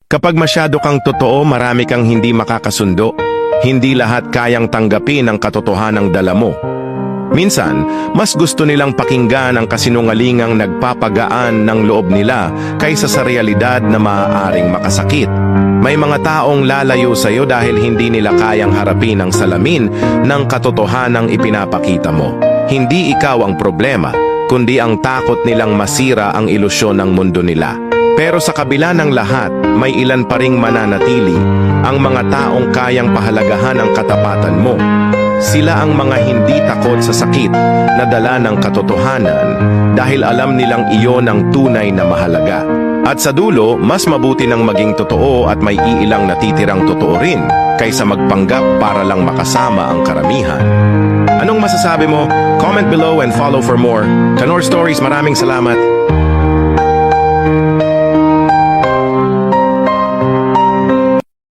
Kapag masyado kang totoo, marami kang hindi makakasundo. Hindi lahat kayang tanggapin ang katotohanang dala mo. Minsan, mas gusto nilang pakinggan ang kasinungalingang nagpapagaan ng loob nila kaysa sa realidad na maaaring makasakit. May mga taong lalayo sa iyo dahil hindi nila kayang harapin ang salamin ng katotohanang ipinapakita mo. Hindi ikaw ang problema, kundi ang takot nilang masira ang ilusyon ng mundo nila. Pero sa kabila ng lahat, may ilan pa ring mananatili, ang mga taong kayang pahalagahan ang katapatan mo. Sila ang mga hindi takot sa sakit na dala ng katotohanan dahil alam nilang iyon ang tunay na mahalaga. At sa dulo, mas mabuti nang maging totoo at may iilang natitirang totoo rin kaysa magpanggap para lang makasama ang karamihan. Anong masasabi mo? Comment below and follow for more. Tanor Stories, maraming salamat.